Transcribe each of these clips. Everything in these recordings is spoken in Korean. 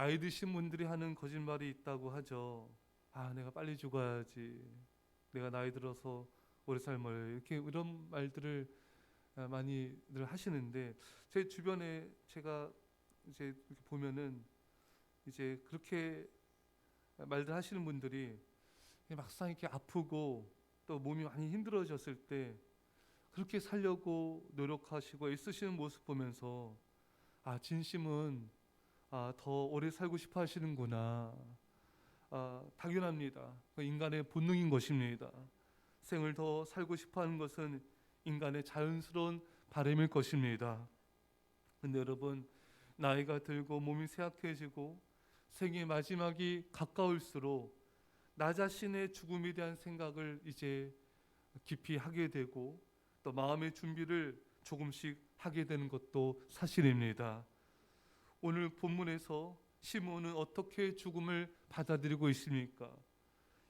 나이 드신 분들이 하는 거짓말이 있다고 하죠. 내가 빨리 죽어야지. 내가 나이 들어서 오래 살걸. 이렇게 이런 말들을 많이들 하시는데, 제 주변에 제가 이제 이렇게 보면은 이제 그렇게 말들 하시는 분들이 막상 이렇게 아프고 또 몸이 많이 힘들어졌을 때 그렇게 살려고 노력하시고 애쓰시는 모습 보면서 진심은 더 오래 살고 싶어 하시는구나. 당연합니다. 인간의 본능인 것입니다. 생을 더 살고 싶어 하는 것은 인간의 자연스러운 바람일 것입니다. 근데 여러분, 나이가 들고 몸이 쇠약해지고 생의 마지막이 가까울수록 나 자신의 죽음에 대한 생각을 이제 깊이 하게 되고 또 마음의 준비를 조금씩 하게 되는 것도 사실입니다. 오늘 본문에서 시므온은 어떻게 죽음을 받아들이고 있습니까?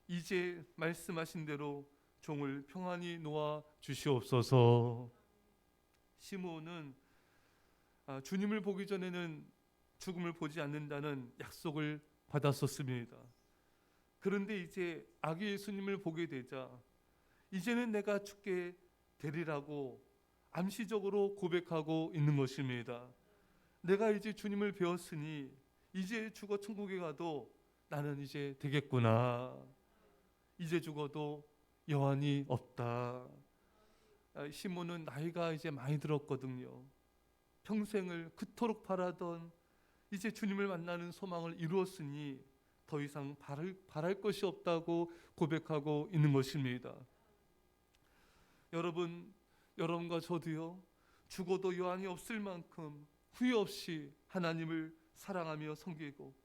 이제 말씀하신 대로 종을 평안히 놓아 주시옵소서. 시므온은 주님을 보기 전에는 죽음을 보지 않는다는 약속을 받았었습니다. 그런데 이제 아기 예수님을 보게 되자 이제는 내가 죽게 되리라고 암시적으로 고백하고 있는 것입니다. 내가 이제 주님을 배웠으니 이제 죽어 천국에 가도 나는 이제 되겠구나. 이제 죽어도 여한이 없다. 시몬은 나이가 이제 많이 들었거든요. 평생을 그토록 바라던 이제 주님을 만나는 소망을 이루었으니 더 이상 바랄 것이 없다고 고백하고 있는 것입니다. 여러분과 저도요, 죽어도 여한이 없을 만큼 후회 없이 하나님을 사랑하며 섬기고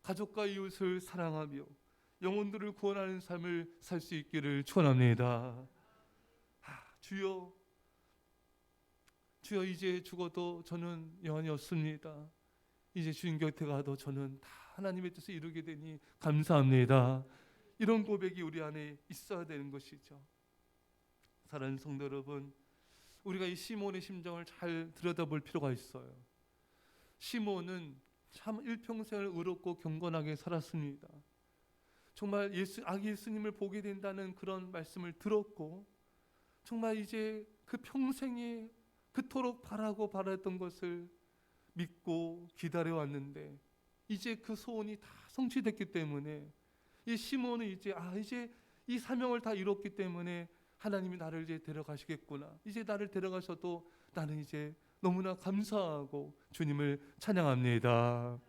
가족과 이웃을 사랑하며 영혼들을 구원하는 삶을 살 수 있기를 축원합니다. 주여 이제 죽어도 저는 여한이 없습니다. 이제 주님 곁에 가도 저는 다 하나님의 뜻을 이루게 되니 감사합니다. 이런 고백이 우리 안에 있어야 되는 것이죠. 사랑하는 성도 여러분, 우리가 이 시몬의 심정을 잘 들여다볼 필요가 있어요. 시몬은 참 일평생을 의롭고 경건하게 살았습니다. 정말 아기 예수님을 보게 된다는 그런 말씀을 들었고 정말 이제 그 평생에 그토록 바랐던 것을 믿고 기다려왔는데 이제 그 소원이 다 성취됐기 때문에 이 시몬은 이제 이 사명을 다 이뤘기 때문에 하나님이 나를 이제 데려가시겠구나. 이제 나를 데려가셔도 나는 이제 너무나 감사하고 주님을 찬양합니다.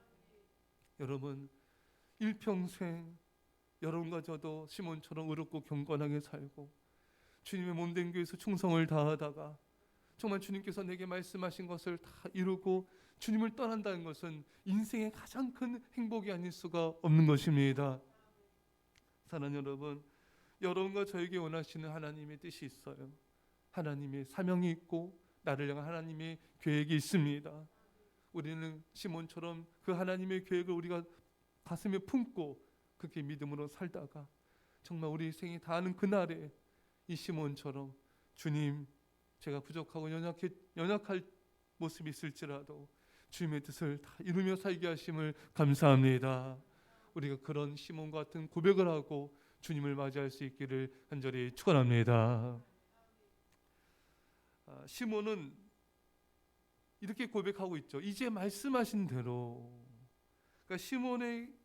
여러분, 일평생 여러분과 저도 시몬처럼 의롭고 경건하게 살고 주님의 몸된 교회에서 충성을 다하다가 정말 주님께서 내게 말씀하신 것을 다 이루고 주님을 떠난다는 것은 인생의 가장 큰 행복이 아닐 수가 없는 것입니다. 사랑하는 여러분, 여러분과 저에게 원하시는 하나님의 뜻이 있어요. 하나님의 사명이 있고 나를 향한 하나님의 계획이 있습니다. 우리는 시몬처럼 그 하나님의 계획을 우리가 가슴에 품고 그렇게 믿음으로 살다가 정말 우리 생이 다하는 그날에 이 시몬처럼 주님, 제가 부족하고 연약할 모습이 있을지라도 주님의 뜻을 다 이루며 살게 하심을 감사합니다. 우리가 그런 시몬과 같은 고백을 하고 주님을 맞이할 수 있기를 간절히 축원합니다. 시몬은 이렇게 고백하고 있죠. 이제 말씀하신 대로. 그러니까 시몬은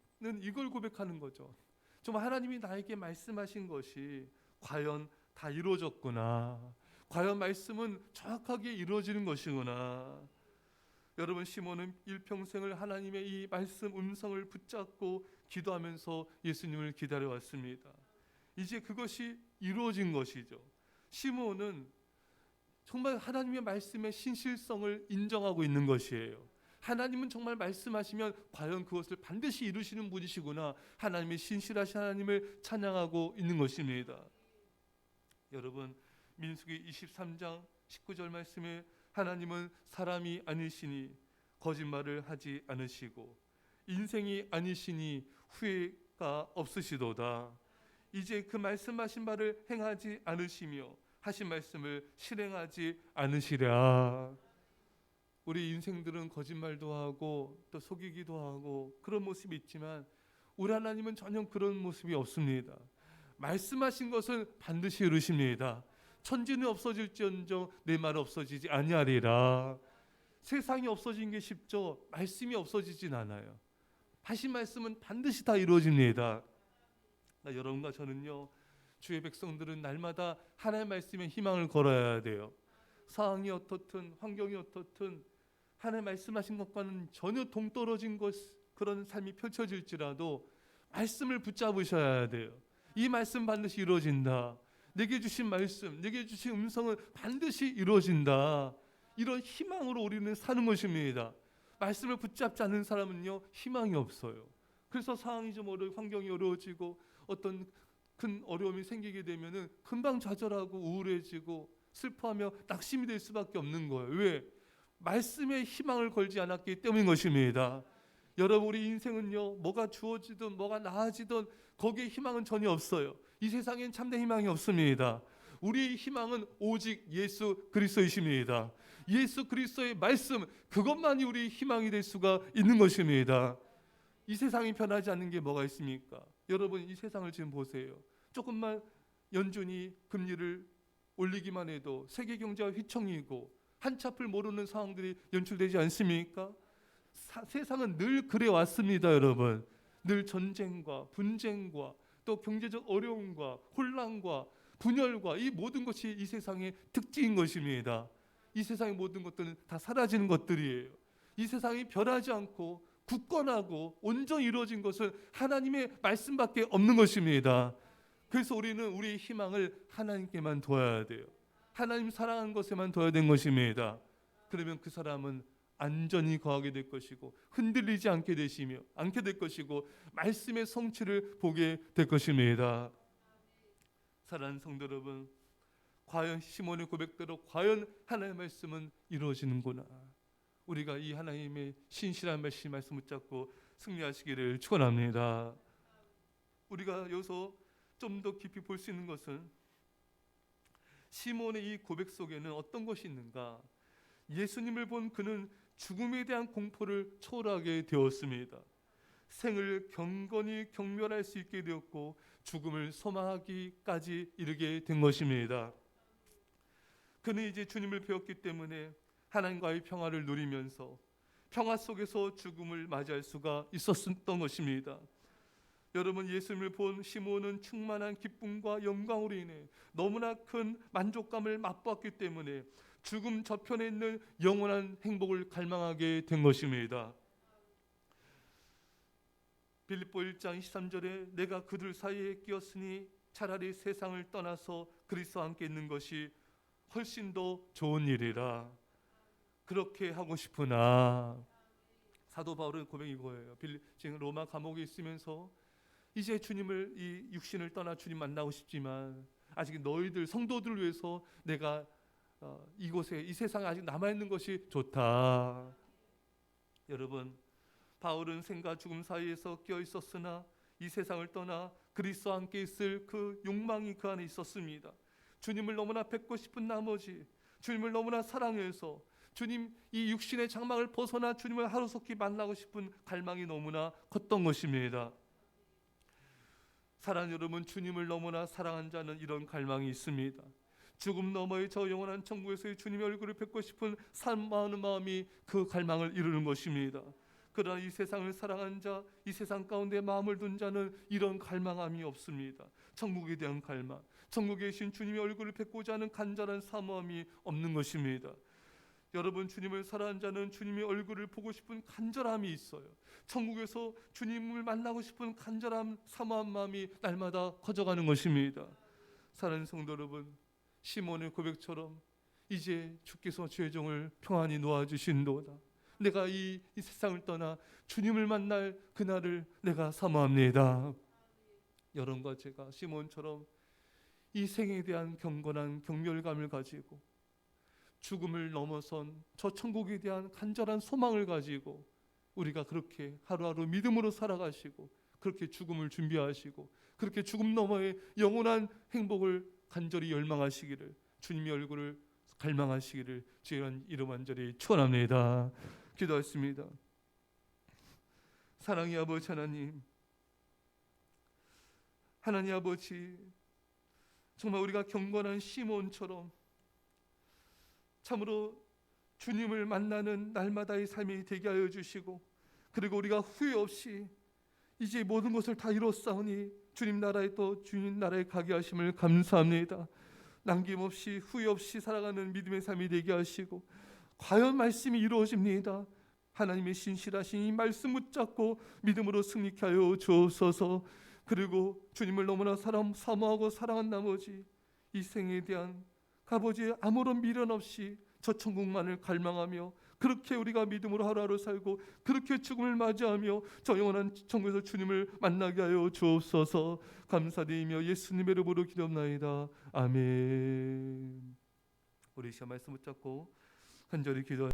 이걸 고백하는 거죠. 정말 하나님이 나에게 말씀하신 것이 과연 다 이루어졌구나. 과연 말씀은 정확하게 이루어지는 것이구나. 여러분, 시몬은 일평생을 하나님의 이 말씀 음성을 붙잡고 기도하면서 예수님을 기다려왔습니다. 이제 그것이 이루어진 것이죠. 시몬은 정말 하나님의 말씀의 신실성을 인정하고 있는 것이에요. 하나님은 정말 말씀하시면 과연 그것을 반드시 이루시는 분이시구나. 하나님의 신실하신 하나님을 찬양하고 있는 것입니다. 여러분, 민수기 23장 19절 말씀에 하나님은 사람이 아니시니 거짓말을 하지 않으시고 인생이 아니시니 후회가 없으시도다. 이제 그 말씀하신 바를 행하지 않으시며 하신 말씀을 실행하지 않으시랴. 우리 인생들은 거짓말도 하고 또 속이기도 하고 그런 모습이 있지만 우리 하나님은 전혀 그런 모습이 없습니다. 말씀하신 것은 반드시 이루십니다. 천지는 없어질지언정 내 말 없어지지 아니하리라. 세상이 없어진 게 쉽죠. 말씀이 없어지진 않아요. 하신 말씀은 반드시 다 이루어집니다. 여러분과 저는요, 주의 백성들은 날마다 하나님의 말씀에 희망을 걸어야 돼요. 상황이 어떻든 환경이 어떻든 하나님 말씀하신 것과는 전혀 동떨어진 그런 삶이 펼쳐질지라도 말씀을 붙잡으셔야 돼요. 이 말씀 반드시 이루어진다. 내게 주신 말씀, 내게 주신 음성은 반드시 이루어진다. 이런 희망으로 우리는 사는 것입니다. 말씀을 붙잡지 않는 사람은요, 희망이 없어요. 그래서 상황이 좀 환경이 어려워지고 어떤 큰 어려움이 생기게 되면은 금방 좌절하고 우울해지고 슬퍼하며 낙심이 될 수밖에 없는 거예요. 왜? 말씀에 희망을 걸지 않았기 때문인 것입니다. 여러분, 우리 인생은요, 뭐가 주어지든 뭐가 나아지든 거기에 희망은 전혀 없어요. 이 세상엔 참된 희망이 없습니다. 우리의 희망은 오직 예수 그리스도이십니다. 예수 그리스도의 말씀, 그것만이 우리 희망이 될 수가 있는 것입니다. 이 세상이 변하지 않는 게 뭐가 있습니까? 여러분, 이 세상을 지금 보세요. 조금만 연준이 금리를 올리기만 해도 세계 경제가 휘청이고 한치 앞을 모르는 상황들이 연출되지 않습니까? 세상은 늘 그래 왔습니다, 여러분. 늘 전쟁과 분쟁과 또 경제적 어려움과 혼란과 분열과 이 모든 것이 이 세상의 특징인 것입니다. 이 세상의 모든 것들은 다 사라지는 것들이에요. 이 세상이 변하지 않고 굳건하고 온전히 이루어진 것은 하나님의 말씀밖에 없는 것입니다. 그래서 우리는 우리의 희망을 하나님께만 둬야 돼요. 하나님 사랑하는 것에만 둬야 되는 것입니다. 그러면 그 사람은 안전히 거하게 될 것이고 흔들리지 않게 될 것이고 말씀의 성취를 보게 될 것입니다. 사랑하는 성도 여러분, 과연 시몬의 고백대로 과연 하나님의 말씀은 이루어지는구나. 우리가 이 하나님의 신실한 말씀 붙잡고 승리하시기를 축원합니다. 우리가 여기서 좀 더 깊이 볼 수 있는 것은 시몬의 이 고백 속에는 어떤 것이 있는가? 예수님을 본 그는 죽음에 대한 공포를 초월하게 되었습니다. 생을 경건히 경멸할 수 있게 되었고 죽음을 소망하기까지 이르게 된 것입니다. 그는 이제 주님을 배웠기 때문에 하나님과의 평화를 누리면서 평화 속에서 죽음을 맞이할 수가 있었던 것입니다. 여러분, 예수님을 본 시몬은 충만한 기쁨과 영광으로 인해 너무나 큰 만족감을 맛보았기 때문에 죽음 저편에 있는 영원한 행복을 갈망하게 된 것입니다. 빌립보 1장 23절에 내가 그들 사이에 끼었으니 차라리 세상을 떠나서 그리스도와 함께 있는 것이 훨씬 더 좋은 일이라. 그렇게 하고 싶으나 사도 바울의 고백이 이거예요. 지금 로마 감옥에 있으면서 이제 주님을 이 육신을 떠나 주님 만나고 싶지만 아직 너희들 성도들을 위해서 내가 이곳에 이 세상에 아직 남아있는 것이 좋다. 여러분, 바울은 생과 죽음 사이에서 끼어 있었으나 이 세상을 떠나 그리스도와 함께 있을 그 욕망이 그 안에 있었습니다. 주님을 너무나 뵙고 싶은 나머지 주님을 너무나 사랑해서 주님 이 육신의 장막을 벗어나 주님을 하루속히 만나고 싶은 갈망이 너무나 컸던 것입니다. 사랑하는 여러분, 주님을 너무나 사랑한 자는 이런 갈망이 있습니다. 죽음 너머의 저 영원한 천국에서의 주님의 얼굴을 뵙고 싶은 사모하는 마음이 그 갈망을 이루는 것입니다. 그러나 이 세상을 사랑한 자, 이 세상 가운데 마음을 둔 자는 이런 갈망함이 없습니다. 천국에 대한 갈망, 천국에 계신 주님의 얼굴을 뵙고자 하는 간절한 사모함이 없는 것입니다. 여러분, 주님을 사랑한 자는 주님의 얼굴을 보고 싶은 간절함이 있어요. 천국에서 주님을 만나고 싶은 간절함, 사모한 마음이 날마다 커져가는 것입니다. 사랑하는 성도 여러분, 시몬의 고백처럼 이제 주께서 주의 종을 평안히 놓아주신도다. 내가 이 세상을 떠나 주님을 만날 그날을 내가 사모합니다. 여러분과 제가 시몬처럼 이 생에 대한 경건한 경멸감을 가지고 죽음을 넘어선 저 천국에 대한 간절한 소망을 가지고 우리가 그렇게 하루하루 믿음으로 살아가시고 그렇게 죽음을 준비하시고 그렇게 죽음 너머의 영원한 행복을 간절히 열망하시기를 주님의 얼굴을 갈망하시기를 주의 이름 완전히 축원합니다. 기도하십니다. 사랑의 아버지 하나님, 하나님 아버지, 정말 우리가 경건한 시몬처럼 참으로 주님을 만나는 날마다의 삶이 되게 하여 주시고, 그리고 우리가 후회 없이 이제 모든 것을 다 이뤘사오니 주님 나라에 또 주님 나라에 가게 하심을 감사합니다. 남김없이 후회 없이 살아가는 믿음의 삶이 되게 하시고, 과연 말씀이 이루어집니다. 하나님의 신실하신 이 말씀 붙잡고 믿음으로 승리케 하여 주옵소서. 그리고 주님을 너무나 사모하고 사랑한 나머지 이 생에 대한 아버지의 아무런 미련 없이 저 천국만을 갈망하며, 그렇게 우리가 믿음으로 하루하루 살고 그렇게 죽음을 맞이하며 저 영원한 천국에서 주님을 만나게 하여 주옵소서. 감사드리며 예수님의 이름으로 기도합나이다. 아멘. 우리 시간 말씀 붙잡고 간절히 기도